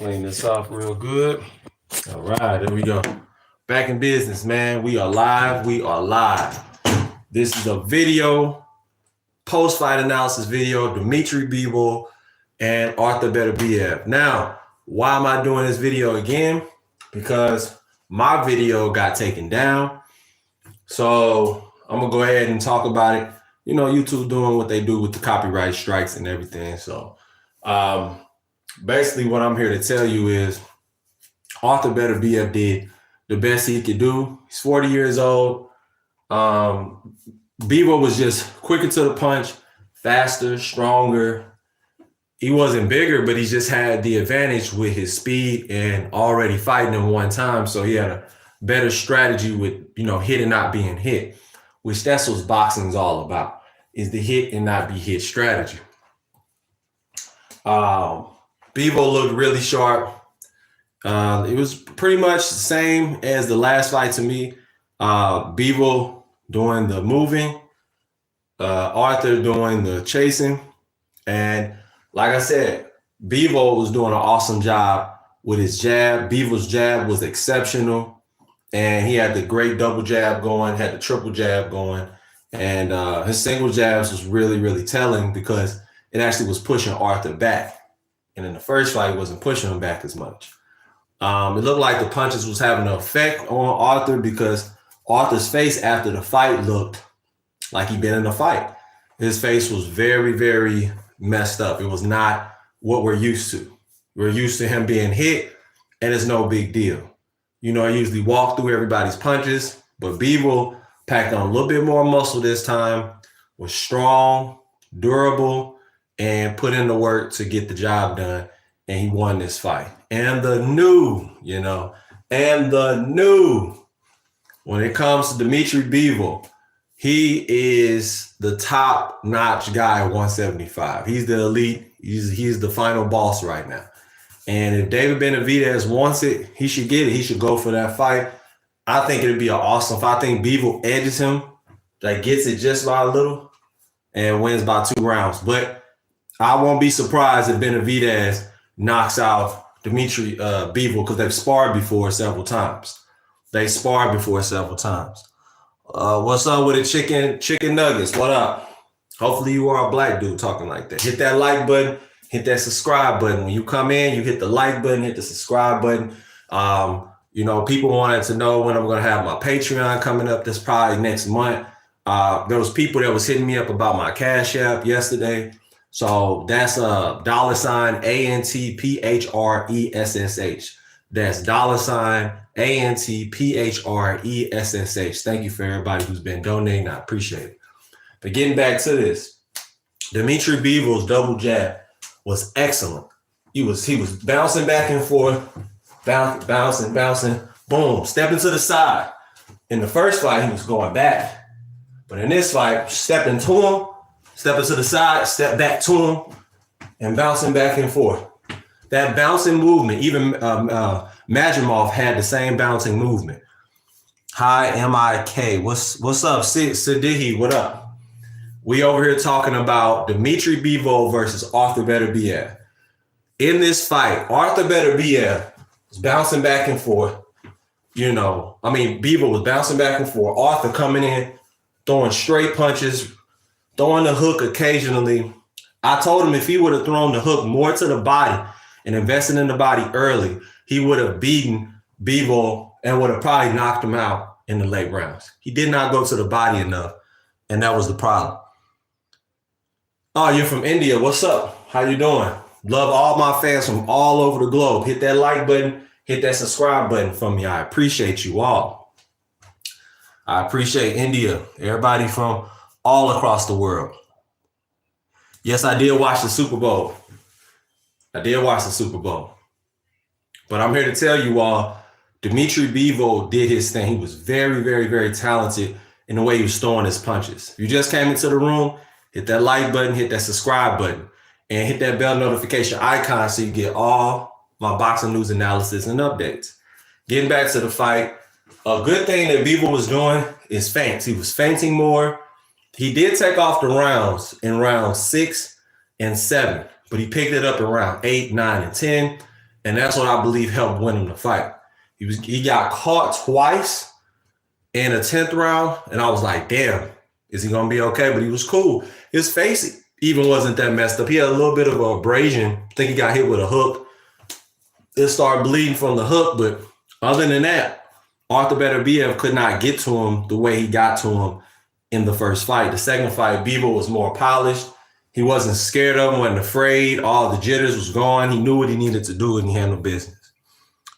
Clean this off real good. All right, there we go. Back in business, man. We are live. We are live. This is a video, post-fight analysis video, Dmitry Bivol and Arthur Beterbiev. Now, why am I doing this video again? Because my video got taken down. So I'm going to go ahead and talk about it. You know, YouTube doing what they do with the copyright strikes and everything. So basically what I'm here to tell you is Arthur Beterbiev did the best he could do. He's 40 years old. Bivol was just quicker to the punch, faster, stronger. He wasn't bigger, but he just had the advantage with his speed and already fighting him one time. So he had a better strategy with, you know, hit and not being hit, which that's what boxing's all about, is the hit and not be hit strategy. Bivol looked really sharp. It was pretty much the same as the last fight to me. Bivol doing the moving, Arthur doing the chasing. And like I said, Bivol was doing an awesome job with his jab. Bivol's jab was exceptional. And he had the great double jab going, had the triple jab going. And his single jabs was really, really telling because it actually was pushing Arthur back. And in the first fight, it wasn't pushing him back as much. It looked like the punches was having an effect on Arthur because Arthur's face after the fight looked like he'd been in a fight. His face was very, very messed up. It was not what we're used to. We're used to him being hit, and it's no big deal. You know, I usually walk through everybody's punches, but Bivol packed on a little bit more muscle this time, was strong, durable, and put in the work to get the job done, and he won this fight. And the new, when it comes to Dmitry Bivol, he is the top-notch guy at 175. He's the elite. He's the final boss right now. And if David Benavidez wants it, he should get it. He should go for that fight. I think it'd be an awesome fight. I think Bivol edges him, like gets it just by a little, and wins by 2 rounds. But I won't be surprised if Benavidez knocks out Dmitry Bivol because they've sparred before several times. What's up with the chicken nuggets? What up? Hopefully you are a black dude talking like that. Hit that like button, hit that subscribe button. When you come in, you hit the like button, hit the subscribe button. You know, people wanted to know when I'm going to have my Patreon coming up. That's probably next month. There was people that was hitting me up about my Cash App yesterday. So that's $ANTPHRESSH. That's $ANTPHRESSH. Thank you for everybody who's been donating. I appreciate it. But getting back to this, Dmitry Bivol's double jab was excellent. He was bouncing back and forth, bouncing, boom, stepping to the side. In the first fight, he was going back. But in this fight, stepping to him, stepping to the side, step back to him, and bouncing back and forth. That bouncing movement, even Madrimov had the same bouncing movement. Hi, M-I-K. What's up, Sadihi? What up? We over here talking about Dmitry Bivol versus Arthur Beterbiev. In this fight, Arthur Beterbiev was bouncing back and forth. Bivol was bouncing back and forth. Arthur coming in, throwing straight punches, throwing the hook occasionally. I told him if he would have thrown the hook more to the body and invested in the body early, he would have beaten Bivol and would have probably knocked him out in the late rounds. He did not go to the body enough, and that was the problem. Oh, you're from India. What's up? How you doing? Love all my fans from all over the globe. Hit that like button, hit that subscribe button for me. I appreciate you all. I appreciate India, everybody from all across the world. Yes, I did watch the Super Bowl. But I'm here to tell you all, Dmitry Bivol did his thing. He was very, very, very talented in the way he was throwing his punches. If you just came into the room, hit that like button, hit that subscribe button, and hit that bell notification icon so you get all my boxing news analysis and updates. Getting back to the fight, a good thing that Bivol was doing is feints. He was feinting more. He did take off the rounds in round 6 and 7, but he picked it up in round 8, 9, and 10. And that's what I believe helped win him the fight. He got caught twice in the 10th round, and I was like, damn, is he gonna be okay? But he was cool. His face even wasn't that messed up. He had a little bit of an abrasion. I think he got hit with a hook. It started bleeding from the hook, but other than that, Arthur Beterbiev could not get to him the way he got to him in the first fight. The second fight, Bivol was more polished. He wasn't scared of him, wasn't afraid. All the jitters was gone. He knew what he needed to do, and he handled business.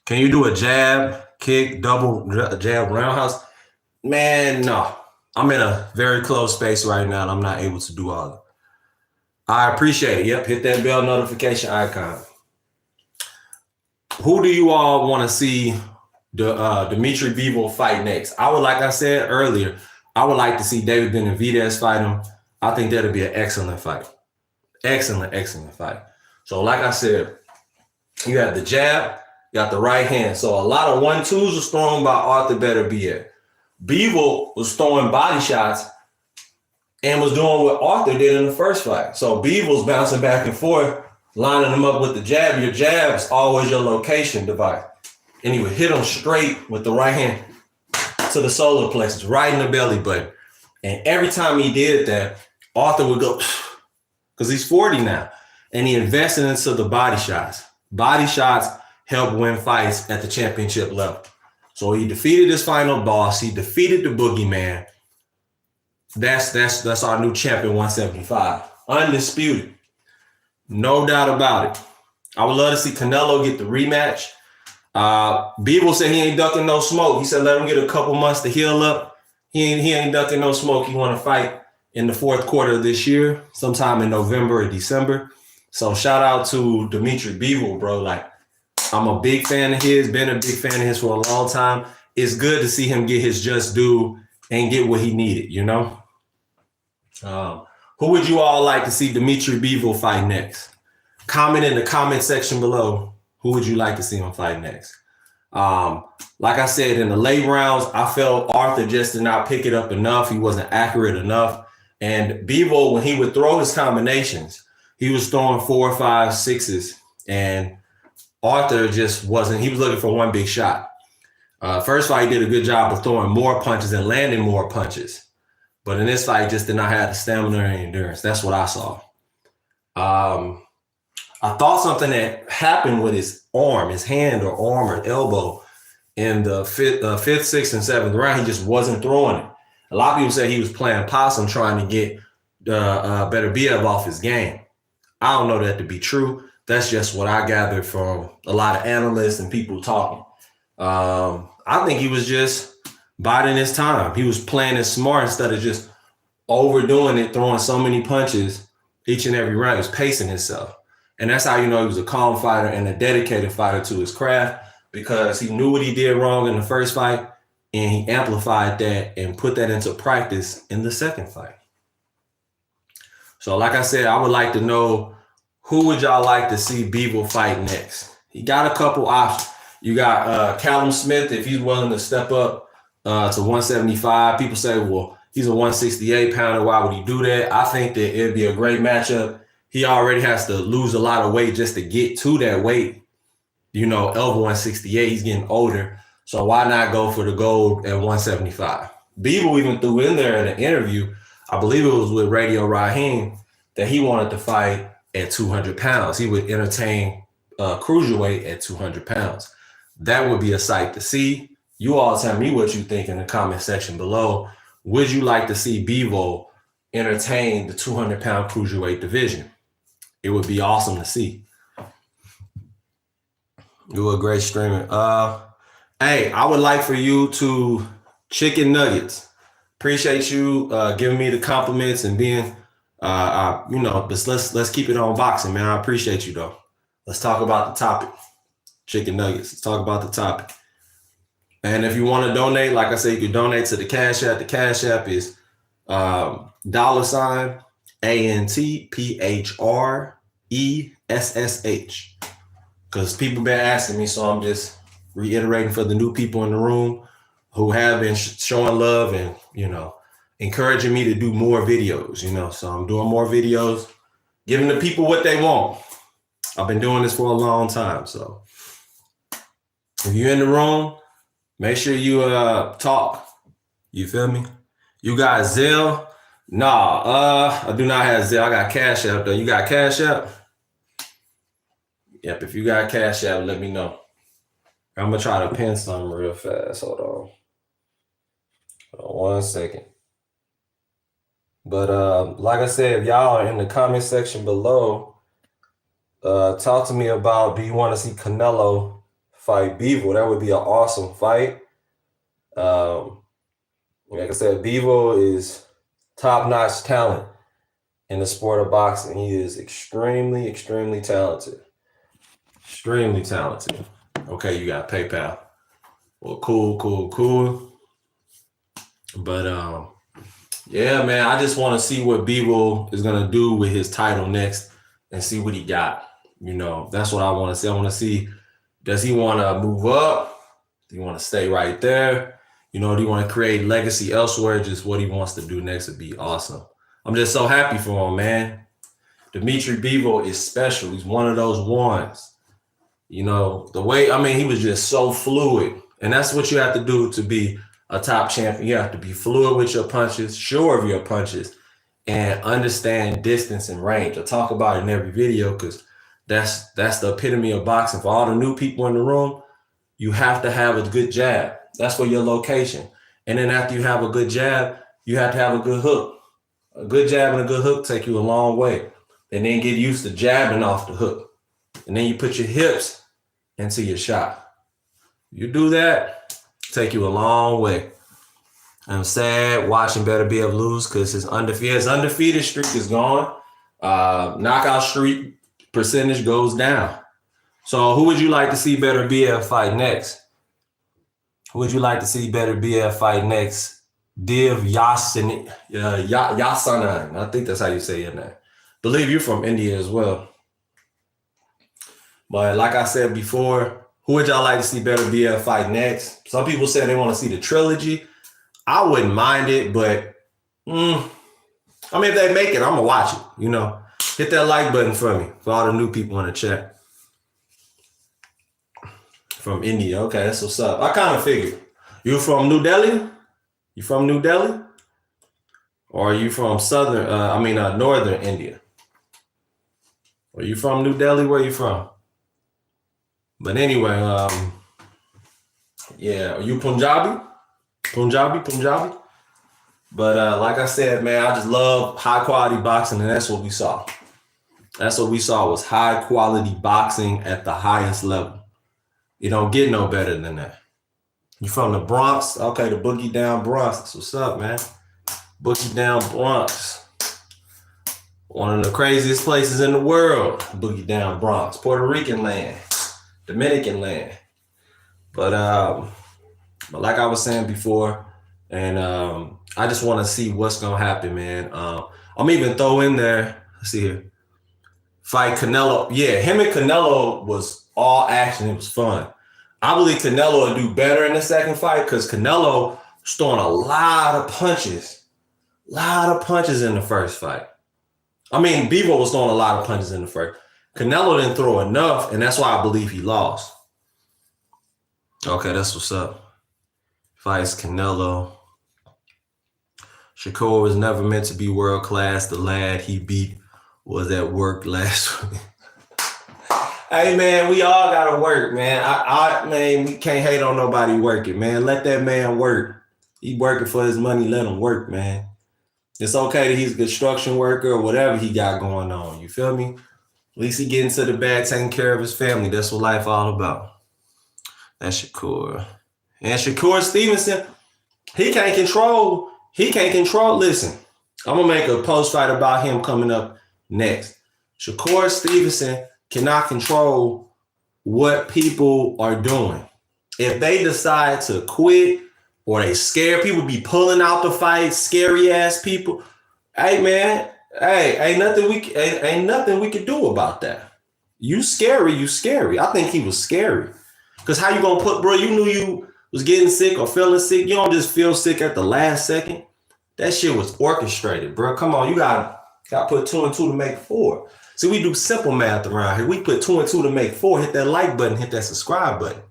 Can you do a jab, kick, double jab, roundhouse? Man, no. I'm in a very close space right now, and I'm not able to do all of it. I appreciate it. Yep, hit that bell notification icon. Who do you all want to see Dimitri Bivol fight next? Like I said earlier, I would like to see David Benavidez fight him. I think that'd be an excellent fight. Excellent fight. So like I said, you have the jab, you got the right hand. So a lot of 1-2s was thrown by Arthur Beterbiev. Bivol was throwing body shots and was doing what Arthur did in the first fight. So Bivol's bouncing back and forth, lining them up with the jab. Your jab's always your location device. And he would hit them straight with the right hand to the solar plexus, right in the belly button. And every time he did that, Arthur would go, because he's 40 now, and he invested into the body shots. Body shots help win fights at the championship level. So he defeated his final boss. He defeated the boogeyman. That's our new champion, 175. Undisputed. No doubt about it. I would love to see Canelo get the rematch. Bivol said he ain't ducking no smoke. He said let him get a couple months to heal up. He ain't ducking no smoke. He want to fight in the fourth quarter of this year, sometime in November or December. So shout out to Dimitri Bivol, bro. Like, I'm a big fan of his, been a big fan of his for a long time. It's good to see him get his just due and get what he needed, you know? Who would you all like to see Dimitri Bivol fight next? Comment in the comment section below. Who would you like to see him fight next? Like I said, in the late rounds, I felt Arthur just did not pick it up enough. He wasn't accurate enough. And Bivol, when he would throw his combinations, he was throwing 4, 5, 6s. And Arthur just wasn't. He was looking for one big shot. First fight, he did a good job of throwing more punches and landing more punches. But in this fight, just did not have the stamina and endurance. That's what I saw. I thought something that happened with his arm, his hand or arm or elbow in the fifth, sixth, and seventh round. He just wasn't throwing it. A lot of people say he was playing possum trying to get Beterbiev off his game. I don't know that to be true. That's just what I gathered from a lot of analysts and people talking. I think he was just biding his time. He was playing it smart instead of just overdoing it, throwing so many punches each and every round. He was pacing himself. And that's how you know he was a calm fighter and a dedicated fighter to his craft, because he knew what he did wrong in the first fight and he amplified that and put that into practice in the second fight. So like I said, I would like to know, who would y'all like to see Bivol fight next? He got a couple options. You got Callum Smith, if he's willing to step up to 175. People say, well, he's a 168 pounder. Why would he do that? I think that it'd be a great matchup. He already has to lose a lot of weight just to get to that weight. You know, over 168, he's getting older. So why not go for the gold at 175? Bivol even threw in there in an interview, I believe it was with Radio Raheem, that he wanted to fight at 200 pounds. He would entertain cruiserweight at 200 pounds. That would be a sight to see. You all tell me what you think in the comment section below. Would you like to see Bivol entertain the 200-pound cruiserweight division? It would be awesome to see. You a great streamer. Hey, I would like for you to chicken nuggets. Appreciate you giving me the compliments and being, you know, but let's keep it on boxing, man. I appreciate you though. Let's talk about the topic. Chicken nuggets. Let's talk about the topic. And if you want to donate, like I said, you can donate to the Cash App. The Cash App is $ANTPHRESSH. Because people been asking me, so I'm just reiterating for the new people in the room who have been showing love and, you know, encouraging me to do more videos, you know. So I'm doing more videos, giving the people what they want. I've been doing this for a long time. So if you're in the room, make sure you talk. You feel me? You got Zelle? Nah, I do not have Zelle. I got Cash App though. You got Cash App? Yep, if you got Cash App, let me know. I'm gonna try to pin something real fast. Hold on. 1 second. But like I said, if y'all are in the comment section below, talk to me about, do you want to see Canelo fight Bivol? That would be an awesome fight. Like I said, Bivol is top-notch talent in the sport of boxing. He is extremely, extremely talented. Extremely talented. Okay, you got PayPal. Well, cool. But yeah, man, I just want to see what Bivol is gonna do with his title next and see what he got. You know, that's what I want to see. I want to see, does he want to move up? Do he want to stay right there? You know, do you want to create legacy elsewhere? Just what he wants to do next would be awesome. I'm just so happy for him, man. Dimitri Bivol is special. He's one of those ones. You know, the way, I mean, he was just so fluid. And that's what you have to do to be a top champion. You have to be fluid with your punches, sure of your punches, and understand distance and range. I talk about it in every video because that's the epitome of boxing. For all the new people in the room, you have to have a good jab. That's for your location. And then after you have a good jab, you have to have a good hook. A good jab and a good hook take you a long way. And then get used to jabbing off the hook. And then you put your hips into your shot. You do that, take you a long way. I'm sad watching Beterbiev lose because his undefeated streak is gone. Knockout streak percentage goes down. So who would you like to see Beterbiev fight next? Who would you like to see Beterbiev fight next? Div Yasanan. I think that's how you say your name. Believe you're from India as well. But like I said before, who would y'all like to see Beterbiev fight next? Some people say they want to see the trilogy. I wouldn't mind it, but I mean, if they make it, I'm gonna watch it. You know, hit that like button for me, for all the new people in the chat. From India, okay, that's what's up. I kind of figured. You from New Delhi? You from New Delhi? Or are you from northern India? Are you from New Delhi? Where are you from? But anyway, yeah, are you Punjabi? Punjabi. But like I said, man, I just love high quality boxing, and that's what we saw. That's what we saw was high quality boxing at the highest level. You don't get no better than that. You from the Bronx? Okay, the Boogie Down Bronx. That's what's up, man. Boogie Down Bronx. One of the craziest places in the world, Boogie Down Bronx. Puerto Rican land, Dominican land. But like I was saying before, and I just want to see what's going to happen, man. I'm even throw in there, let's see here, fight Canelo. Yeah, him and Canelo was all action. It was fun. I believe Canelo will do better in the second fight because Canelo was throwing a lot of punches. In the first fight. I mean, Bivol was throwing a lot of punches in the first. Canelo didn't throw enough, and that's why I believe he lost. Okay, that's what's up. Fights Canelo. Shakur was never meant to be world class. The lad he beat was at work last week. Hey man, we all gotta work, man. Man, we can't hate on nobody working, man. Let that man work. He working for his money. Let him work, man. It's okay that he's a construction worker or whatever he got going on. You feel me? At least he getting to the bag, taking care of his family. That's what life all about. That's Shakur. And Shakur Stevenson, he can't control. Listen, I'm gonna make a post fight about him coming up next. Shakur Stevenson cannot control what people are doing. If they decide to quit or they scare people, be pulling out the fight, scary ass people. Hey man, ain't nothing we can do about that. You scary. I think he was scary. Because how you gonna put, bro, you knew you was getting sick or feeling sick. You don't just feel sick at the last second. That shit was orchestrated, bro. Come on, you gotta put 2 and 2 to make 4. See, we do simple math around here. We put 2 and 2 to make 4. Hit that like button, hit that subscribe button.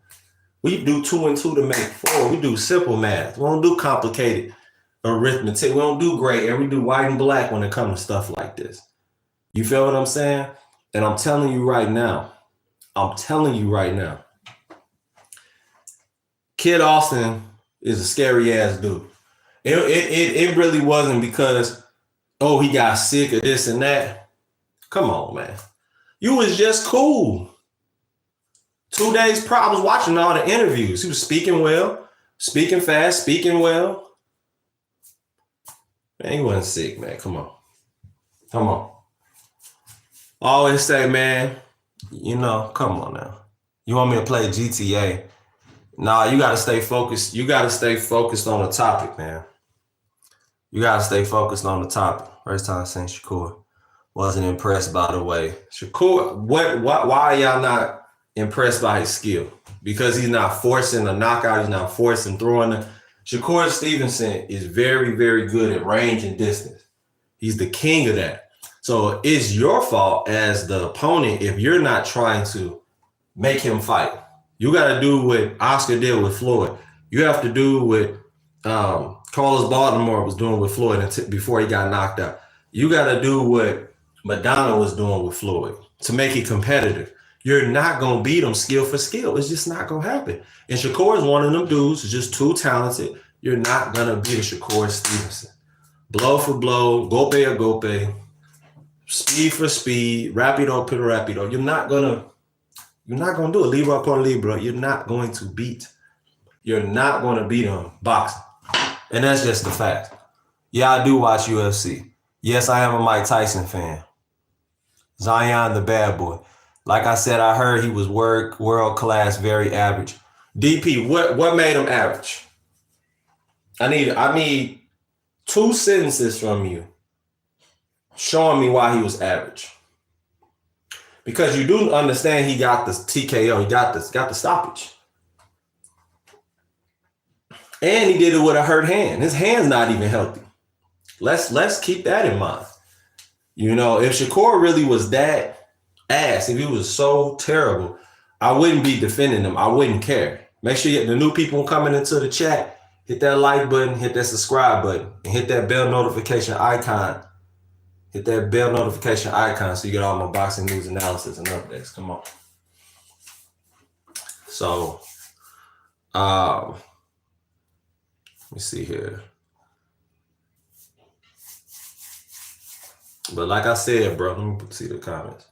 We do 2 and 2 to make 4. We do simple math. We don't do complicated arithmetic. We don't do gray area. We do white and black when it comes to stuff like this. You feel what I'm saying? And I'm telling you right now, Kid Austin is a scary ass dude. It really wasn't because, oh, he got sick of this and that. Come on, man. You was just cool. 2 days prior, I was watching all the interviews. He was speaking well, speaking fast, speaking well. Man, he wasn't sick, man. Come on. I always say, man, come on now. You want me to play GTA? Nah, you got to stay focused. You got to stay focused on the topic, man. You got to stay focused on the topic. First time saying Shakur. Wasn't impressed, by the way. Shakur, why are y'all not impressed by his skill? Because he's not forcing a knockout. He's not forcing throwing. Shakur Stevenson is very, very good at range and distance. He's the king of that. So it's your fault as the opponent if you're not trying to make him fight. You got to do what Oscar did with Floyd. You have to do what Carlos Baltimore was doing with Floyd before he got knocked out. You got to do what Madonna was doing with Floyd to make it competitive. You're not going to beat him skill for skill. It's just not going to happen. And Shakur is one of them dudes who's just too talented. You're not going to beat a Shakur Stevenson. Blow for blow, golpe a golpe, speed for speed, rapido per rapido. You're not gonna do it. Libra por libra. You're not going to beat him boxing. And that's just the fact. Yeah, I do watch UFC. Yes, I am a Mike Tyson fan. Zion, the bad boy. Like I said, I heard he was world class, very average. DP, what made him average? I need 2 sentences from you showing me why he was average. Because you do understand he got the TKO, he got the stoppage. And he did it with a hurt hand. His hand's not even healthy. Let's keep that in mind. If Shakur really was that ass, if he was so terrible, I wouldn't be defending him. I wouldn't care. Make sure the new people coming into the chat, hit that like button, hit that subscribe button, and hit that bell notification icon. Hit that bell notification icon so you get all my boxing news analysis and updates. Come on. So, let me see here. But like I said, bro, let me see the comments.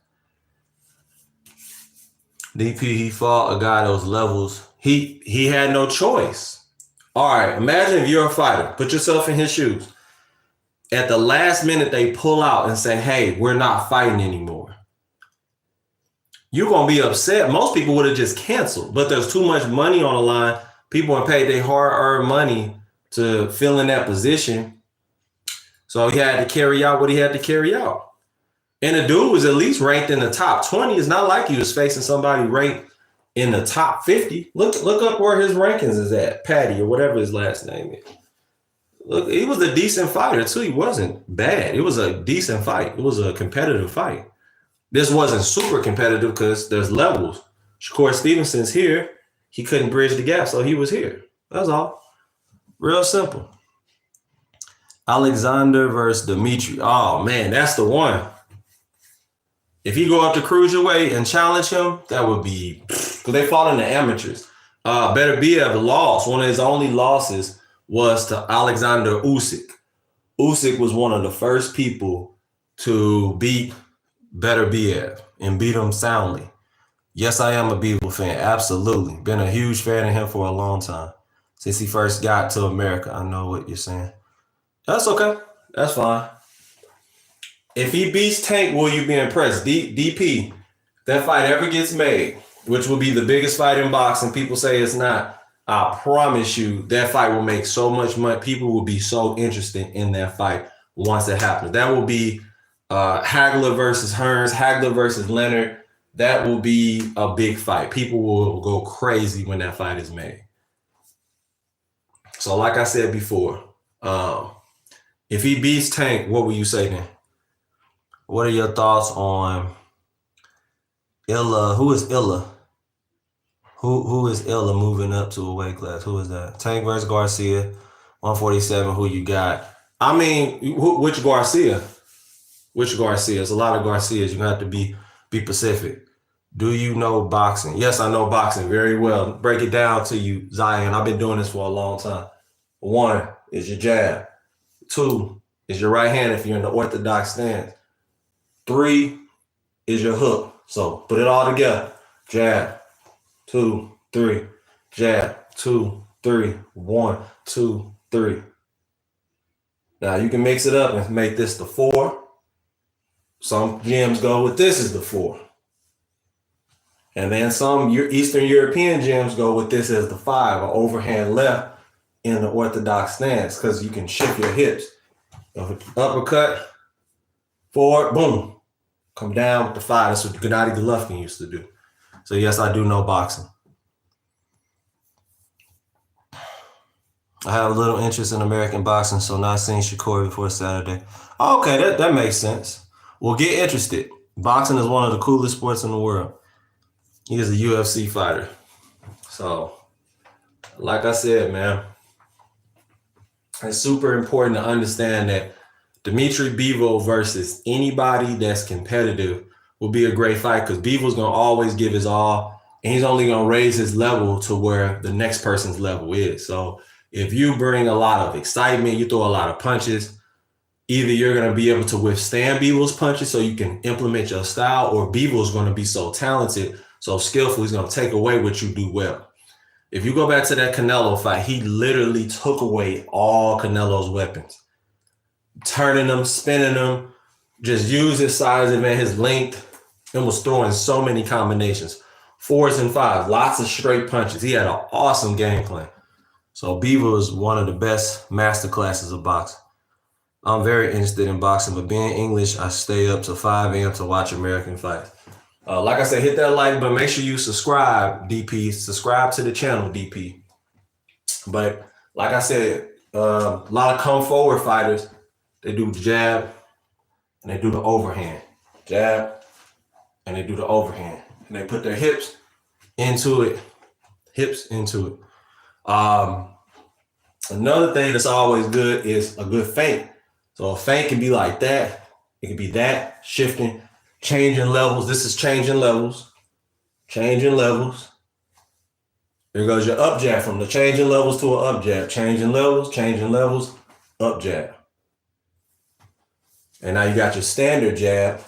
DP, he fought a guy that was levels. He had no choice. All right, imagine if you're a fighter. Put yourself in his shoes. At the last minute, they pull out and say, hey, we're not fighting anymore. You're going to be upset. Most people would have just canceled, but there's too much money on the line. People have paid their hard-earned money to fill in that position. So he had to carry out what he had to carry out. And the dude was at least ranked in the top 20. It's not like he was facing somebody ranked in the top 50. Look up where his rankings is at, Patty or whatever his last name is. Look, he was a decent fighter too. He wasn't bad. It was a decent fight. It was a competitive fight. This wasn't super competitive because there's levels. Shakur Stevenson's here. He couldn't bridge the gap, so he was here. That's all. Real simple. Alexander versus Dimitri. Oh, man, that's the one. If he go up to cruiserweight and challenge him, that would be, because they fought in the amateurs. Beterbiev lost. One of his only losses was to Alexander Usyk. Usyk was one of the first people to beat Beterbiev and beat him soundly. Yes, I am a Bivol fan. Absolutely. Been a huge fan of him for a long time. Since he first got to America. I know what you're saying. That's okay. That's fine. If he beats Tank, will you be impressed? DP, that fight ever gets made, which will be the biggest fight in boxing. People say it's not. I promise you that fight will make so much money. People will be so interested in that fight once it happens. That will be Hagler versus Hearns, Hagler versus Leonard. That will be a big fight. People will go crazy when that fight is made. So like I said before, if he beats Tank, what will you say then? What are your thoughts on Illa? Who is Illa? Who is Illa moving up to a weight class? Who is that? Tank versus Garcia, 147. Who you got? I mean, which Garcia? Which Garcia? There's a lot of Garcias. You have to be specific. Do you know boxing? Yes, I know boxing very well. Break it down to you, Zion. I've been doing this for a long time. 1 is your jab. 2 is your right hand if you're in the orthodox stance. 3 is your hook. So put it all together. Jab, 2, 3. Jab, 2, 3. 1, 2, 3. Now you can mix it up and make this the 4. Some gyms go with this as the 4. And then some Eastern European gyms go with this as the 5, or overhand left in the orthodox stance, because you can shift your hips. Uppercut, forward, boom. Come down with the 5. That's what Gennady Golovkin used to do. So yes, I do know boxing. I have a little interest in American boxing, so not seeing Shakur before Saturday. Okay, that makes sense. Well, get interested. Boxing is one of the coolest sports in the world. He is a UFC fighter. So, like I said, man, it's super important to understand that Dimitri Bivol versus anybody that's competitive will be a great fight, because Bivol's going to always give his all, and he's only going to raise his level to where the next person's level is. So if you bring a lot of excitement, you throw a lot of punches, either you're going to be able to withstand Bivol's punches so you can implement your style, or Bivol's going to be so talented, so skillful, he's going to take away what you do well. If you go back to that Canelo fight, he literally took away all Canelo's weapons. Turning them, spinning them, just used his size and his length, and was throwing so many combinations. 4s and 5s, lots of straight punches. He had an awesome game plan. So Bivol is one of the best master classes of boxing. I'm very interested in boxing, but being English, I stay up to 5 a.m. to watch American fights. Like I said, hit that like button. Make sure you subscribe, DP. Subscribe to the channel, DP. But like I said, a lot of come forward fighters, they do the jab and they do the overhand. Jab and they do the overhand. And they put their hips into it. Another thing that's always good is a good feint. So a feint can be like that. It can be that, shifting, changing levels. This is changing levels. Changing levels. There goes your up jab, from the changing levels to an up jab. Changing levels, up jab. And now you got your standard jab,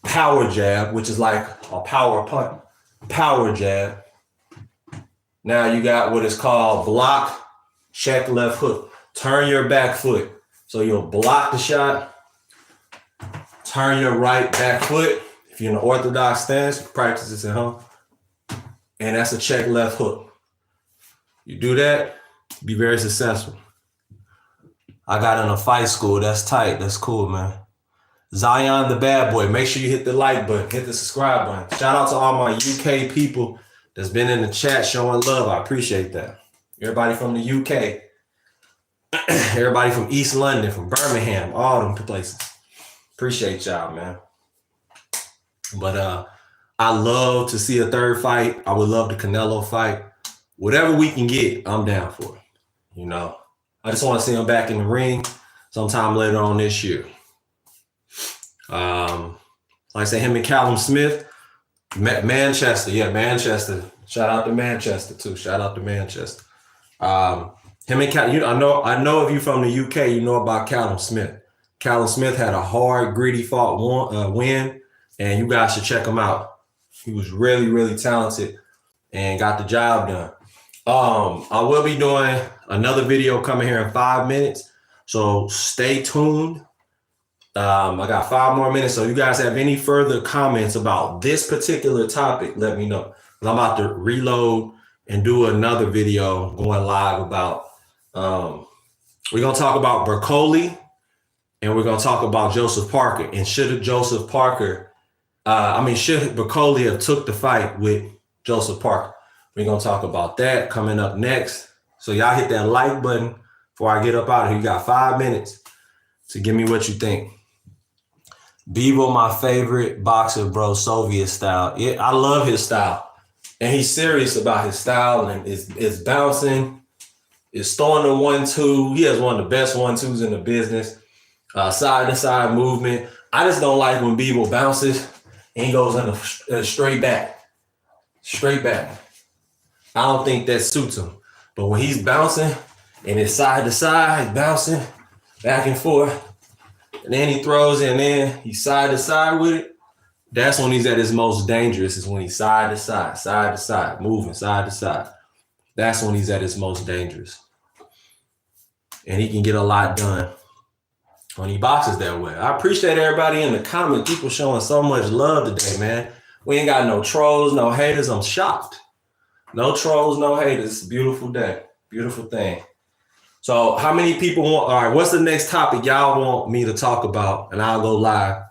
power jab, which is like a power punch, power jab. Now you got what is called block, check, left hook. Turn your back foot. So you'll block the shot, turn your right back foot. If you're in the orthodox stance, practice this at home. And that's a check, left hook. You do that, be very successful. I got in a fight school. That's tight. That's cool, man. Zion the bad boy. Make sure you hit the like button, hit the subscribe button. Shout out to all my UK people that's been in the chat showing love. I appreciate that. Everybody from the UK. Everybody from East London, from Birmingham, all them places. Appreciate y'all, man. But I love to see a third fight. I would love the Canelo fight. Whatever we can get, I'm down for it. You know, I just want to see him back in the ring sometime later on this year. Like I say, him and Callum Smith, Manchester. Yeah, Manchester. Shout out to Manchester too. Shout out to Manchester. Him and Callum, I know if you from the UK, you know about Callum Smith. Callum Smith had a hard, gritty fought win, and you guys should check him out. He was really, really talented and got the job done. I will be doing another video coming here in 5 minutes, so stay tuned. I got 5 more minutes, so you guys have any further comments about this particular topic, let me know. I'm about to reload and do another video going live about, we're going to talk about Berkoli, and we're going to talk about Joseph Parker. And should Berkoli have took the fight with Joseph Parker? We're going to talk about that coming up next. So y'all hit that like button before I get up out of here. You got 5 minutes to give me what you think. Bivol, my favorite boxer, bro. Soviet style. Yeah, I love his style. And he's serious about his style, and it's bouncing. It's throwing the 1-2. He has one of the best 1-2s in the business. Side to side movement. I just don't like when Bivol bounces and he goes in a straight back. Straight back. I don't think that suits him. But when he's bouncing and it's side to side, bouncing back and forth, and then he throws it and then he's side to side with it, that's when he's at his most dangerous, is when he's side to side, moving side to side. That's when he's at his most dangerous. And he can get a lot done when he boxes that way. I appreciate everybody in the comments. People showing so much love today, man. We ain't got no trolls, no haters. I'm shocked. No trolls, no haters. Beautiful day. Beautiful thing. So how many people want, all right, what's the next topic y'all want me to talk about? And I'll go live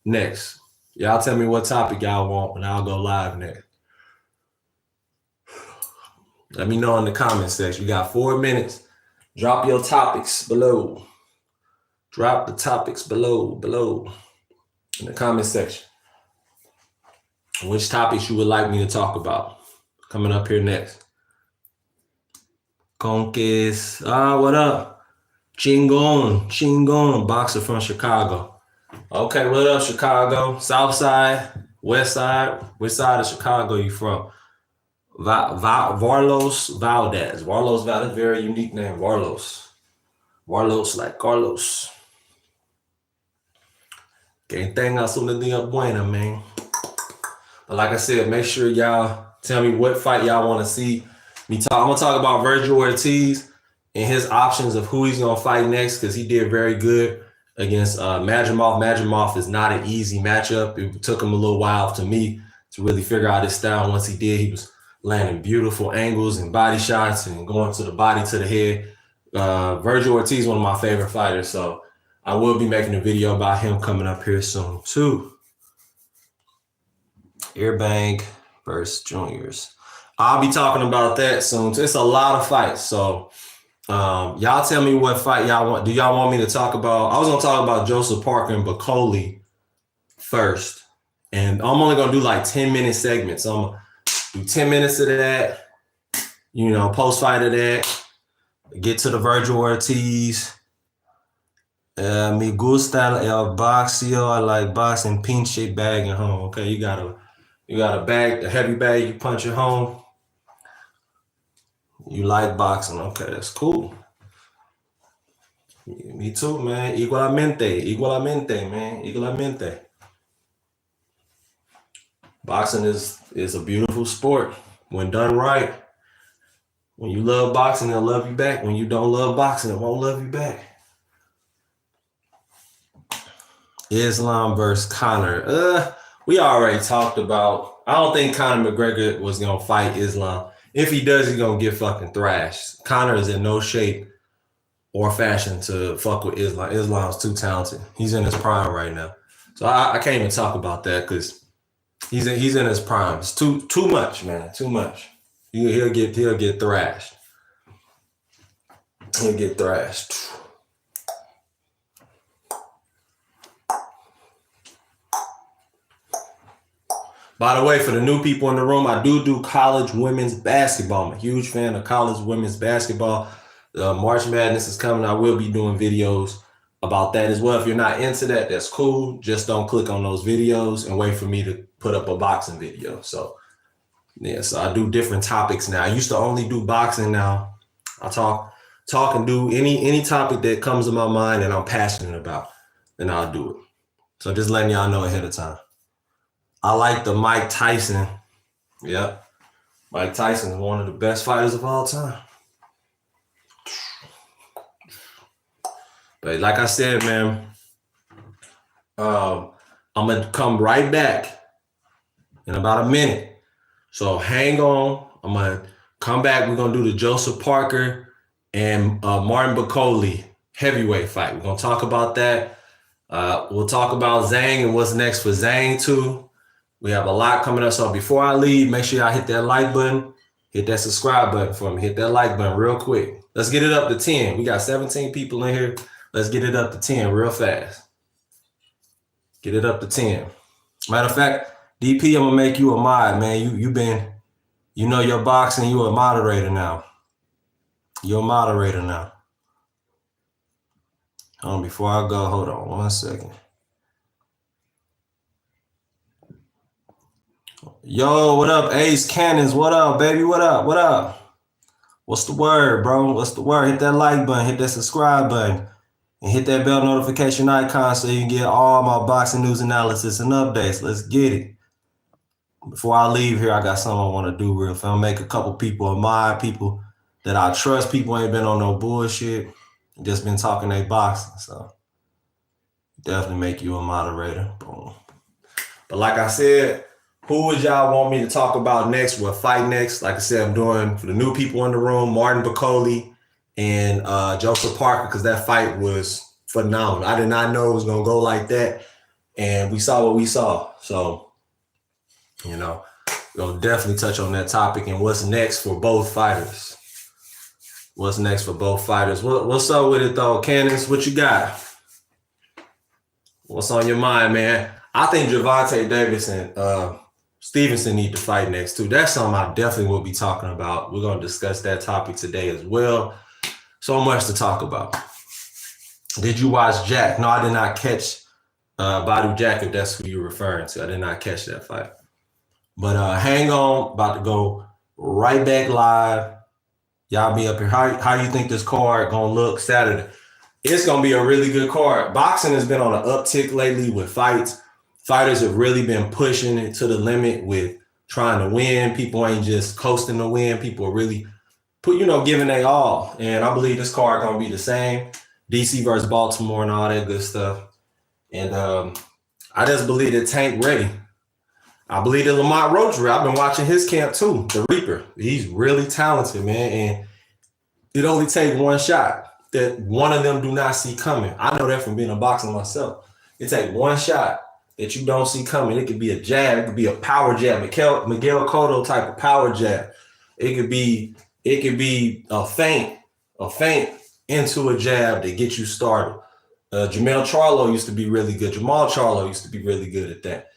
next. Y'all tell me what topic y'all want and I'll go live next. Let me know in the comment section. You got 4 minutes. Drop your topics below. Drop the topics below in the comment section. Which topics you would like me to talk about? Coming up here next. Conquest. What up? Chingon, boxer from Chicago. Okay, what up, Chicago? South side, west side? Which side of Chicago you from? Varlos Valdez. Varlos Valdez, very unique name. Varlos like Carlos. Que tengas un día buena, man. But like I said, make sure y'all tell me what fight y'all want to see me talk. I'm gonna talk about Virgil Ortiz and his options of who he's gonna fight next, because he did very good against Madrimov. Madrimov is not an easy matchup. It took him a little while to me to really figure out his style. Once he did, he was landing beautiful angles and body shots and going to the body, to the head. Virgil Ortiz is one of my favorite fighters, so I will be making a video about him coming up here soon too. Earbank versus Juniors. I'll be talking about that soon too. It's a lot of fights, so y'all tell me what fight y'all want. Do y'all want me to talk about? I was gonna talk about Joseph Parker and Bacoli first, and I'm only gonna do like 10-minute segments. So I'm gonna do 10 minutes of that, post fight of that. Get to the Virgil Ortiz. Me gusta el boxeo. I like boxing. Pinche bag at home. Okay, you got a bag, a heavy bag. You punch it home. You like boxing. Okay, that's cool. Me too, man. Igualmente, man. Igualmente. Boxing is a beautiful sport when done right. When you love boxing, they'll love you back. When you don't love boxing, it won't love you back. Islam versus Conor. We already talked about. I don't think Conor McGregor was gonna fight Islam. If he does, he's gonna get fucking thrashed. Conor is in no shape or fashion to fuck with Islam. Islam's too talented. He's in his prime right now. So I can't even talk about that because he's in his prime. It's too much, man. Too much. He'll get thrashed. He'll get thrashed. By the way, for the new people in the room, I do college women's basketball. I'm a huge fan of college women's basketball. March Madness is coming. I will be doing videos about that as well. If you're not into that, that's cool. Just don't click on those videos and wait for me to put up a boxing video. So, yeah, so I do different topics now. I used to only do boxing. Now I talk and do any topic that comes to my mind and I'm passionate about, then I'll do it. So just letting y'all know ahead of time. I like the Mike Tyson. Yep. Mike Tyson is one of the best fighters of all time. But like I said, man, I'm going to come right back in about a minute. So hang on. I'm going to come back. We're going to do the Joseph Parker and Martin Bacoli heavyweight fight. We're going to talk about that. We'll talk about Zhang and what's next for Zhang too. We have a lot coming up. So before I leave, make sure y'all hit that like button, hit that subscribe button for me. Hit that like button real quick. Let's get it up to 10. We got 17 people in here. Let's get it up to 10 real fast. Get it up to 10. Matter of fact, DP, I'm gonna make you a mod, man. You know your boxing, you a moderator now. You're a moderator now. Before I go, hold on 1 second. Yo, what up, Ace Cannons? What up, baby? What up? What up? What's the word, bro? What's the word? Hit that like button, hit that subscribe button, and hit that bell notification icon so you can get all my boxing news analysis and updates. Let's get it. Before I leave here, I got something I want to do real fast. I'll make a couple people of mine, people that I trust. People ain't been on no bullshit. Just been talking they boxing. So definitely make you a moderator. Boom. But like I said, who would y'all want me to talk about next? What fight next? Like I said, I'm doing, for the new people in the room, Martin Bacoli and Joseph Parker, because that fight was phenomenal. I did not know it was going to go like that. And we saw what we saw. So, you know, we'll definitely touch on that topic and what's next for both fighters. What's next for both fighters? What's up with it, though? Cannons, what you got? What's on your mind, man? I think Gervonta Davis and Stevenson need to fight next, too. That's something I definitely will be talking about. We're going to discuss that topic today as well. So much to talk about. Did you watch Jack? No, I did not catch Badu Jack, if that's who you're referring to. I did not catch that fight. But hang on, about to go right back live. Y'all be up here. How you think this card gonna look Saturday? It's gonna be a really good card. Boxing has been on an uptick lately with fights. Fighters have really been pushing it to the limit with trying to win. People ain't just coasting to win. People are really giving they all. And I believe this card gonna be the same. DC versus Baltimore and all that good stuff. And I just believe that Tank ready. I believe that Lamont Roach, I've been watching his camp too, the Reaper. He's really talented, man. And it only takes one shot that one of them do not see coming. I know that from being a boxer myself. It takes one shot that you don't see coming. It could be a jab. It could be a power jab. Miguel Cotto type of power jab. It could be a feint into a jab to get you started. Jamal Charlo used to be really good. Jamal Charlo used to be really good at that.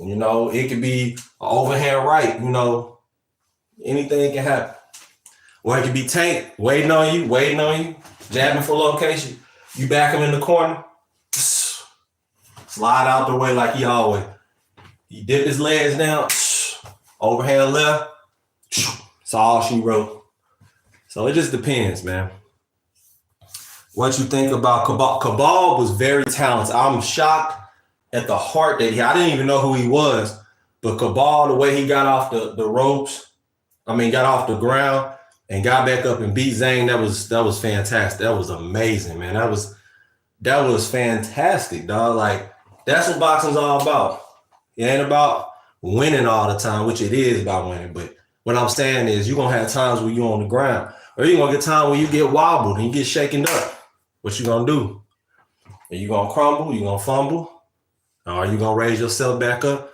It could be an overhand right, anything can happen. Or it could be Tank waiting on you, jabbing for location. You back him in the corner, slide out the way like he always. He dip his legs down, overhand left, it's all she wrote. So it just depends, man. What you think about Cabal? Cabal was very talented. I'm shocked at the heart that I didn't even know who he was, but Cabal, the way he got off the ropes, got off the ground and got back up and beat Zane, that was fantastic. That was amazing, man. That was fantastic, dog. Like, that's what boxing's all about. It ain't about winning all the time, which it is about winning. But what I'm saying is you're going to have times where you're on the ground, or you're going to get times where you get wobbled and you get shaken up. What you going to do? Are you going to crumble? You going to fumble? Or are you going to raise yourself back up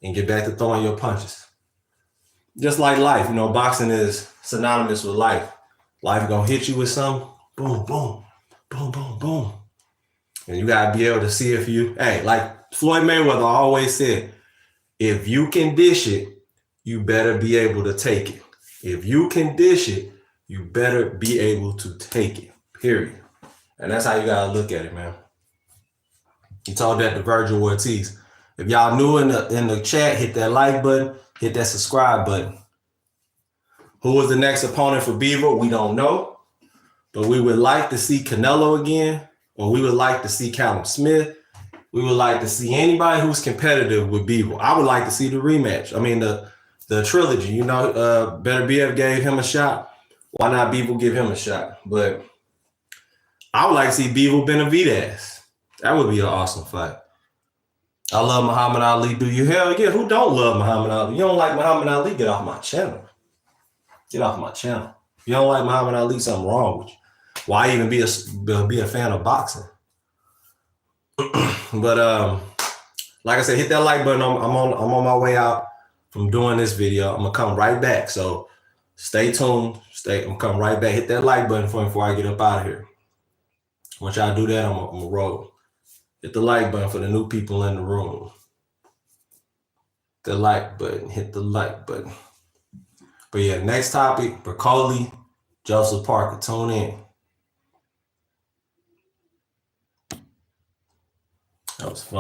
and get back to throwing your punches? Just like life, boxing is synonymous with life. Life going to hit you with something, boom, boom, boom, boom, boom. And you got to be able to see if like Floyd Mayweather always said, if you can dish it, you better be able to take it. If you can dish it, you better be able to take it, period. And that's how you got to look at it, man. He told that to Virgil Ortiz. If y'all new in the chat, hit that like button, hit that subscribe button. Who was the next opponent for Bivol? We don't know. But we would like to see Canelo again, or we would like to see Callum Smith. We would like to see anybody who's competitive with Bivol. I would like to see the rematch. The trilogy. Beterbiev gave him a shot. Why not Bivol give him a shot? But I would like to see Bivol Benavidez. That would be an awesome fight. I love Muhammad Ali. Do you? Hell yeah. Who don't love Muhammad Ali? You don't like Muhammad Ali? Get off my channel. Get off my channel. If you don't like Muhammad Ali, something wrong with you. Why even be a fan of boxing? But like I said, hit that like button. I'm on my way out from doing this video. I'm gonna come right back. So stay tuned. I'm coming right back. Hit that like button for me before I get up out of here. Once y'all do that, I'm gonna roll. Hit the like button for the new people in the room. The like button. Hit the like button. But yeah, next topic, Broccoli, Joseph Parker. Tune in. That was fun.